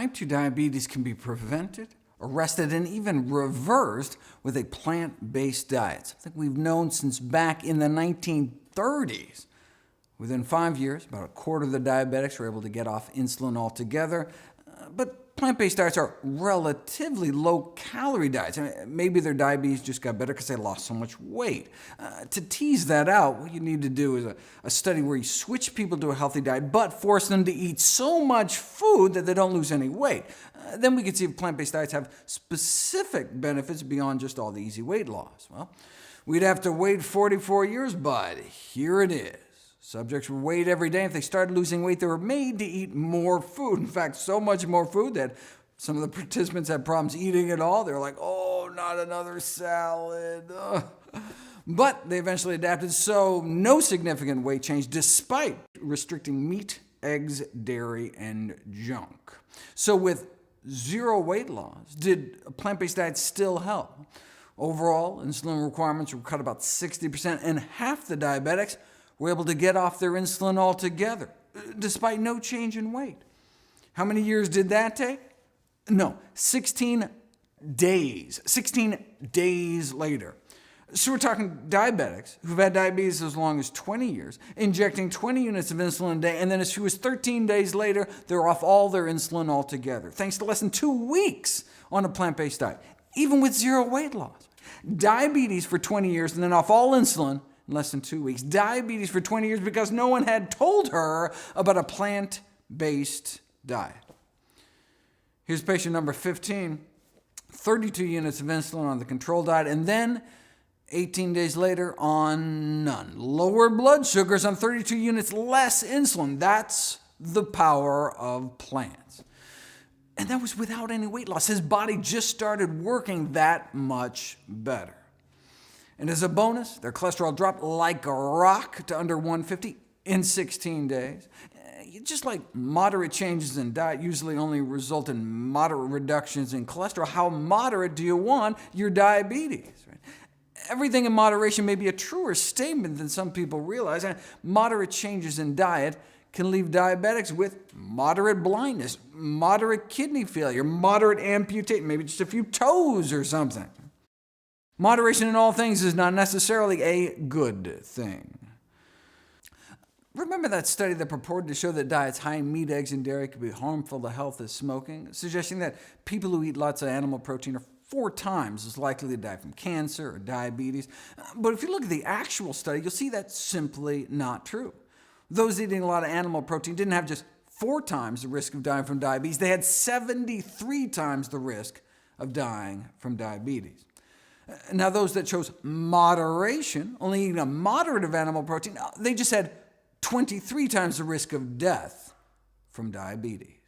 Type 2 diabetes can be prevented, arrested, and even reversed with a plant-based diet, something we've known since back in the 1930s. Within 5 years, about a quarter of the diabetics were able to get off insulin altogether, but plant-based diets are relatively low-calorie diets. Maybe their diabetes just got better because they lost so much weight. To tease that out, what you need to do is a study where you switch people to a healthy diet, but force them to eat so much food that they don't lose any weight. Then we can see if plant-based diets have specific benefits beyond just all the easy weight loss. Well, we'd have to wait 44 years, but here it is. Subjects were weighed every day. If they started losing weight, they were made to eat more food. In fact, so much more food that some of the participants had problems eating it all. They were like, oh, not another salad. But they eventually adapted, so no significant weight change, despite restricting meat, eggs, dairy, and junk. So with zero weight loss, did a plant-based diet still help? Overall, insulin requirements were cut about 60%, and half the diabetics were able to get off their insulin altogether, despite no change in weight. How many years did that take? No, 16 days. 16 days later. So we're talking diabetics who've had diabetes as long as 20 years, injecting 20 units of insulin a day, and then as few as 13 days later, they're off all their insulin altogether, thanks to less than 2 weeks on a plant-based diet, even with zero weight loss. Diabetes for 20 years and then off all insulin in less than 2 weeks. Diabetes for 20 years because no one had told her about a plant-based diet. Here's patient number 15, 32 units of insulin on the control diet, and then 18 days later on none. Lower blood sugars on 32 units less insulin. That's the power of plants. And that was without any weight loss. His body just started working that much better. And as a bonus, their cholesterol dropped like a rock to under 150 in 16 days. Just like moderate changes in diet usually only result in moderate reductions in cholesterol, how moderate do you want your diabetes? Right? Everything in moderation may be a truer statement than some people realize. Moderate changes in diet can leave diabetics with moderate blindness, moderate kidney failure, moderate amputation, maybe just a few toes or something. Moderation in all things is not necessarily a good thing. Remember that study that purported to show that diets high in meat, eggs, and dairy could be harmful to health as smoking, suggesting that people who eat lots of animal protein are 4 times as likely to die from cancer or diabetes. But if you look at the actual study, you'll see that's simply not true. Those eating a lot of animal protein didn't have just 4 times the risk of dying from diabetes. They had 73 times the risk of dying from diabetes. Now, those that chose moderation, only eating a moderate of animal protein, they just had 23 times the risk of death from diabetes.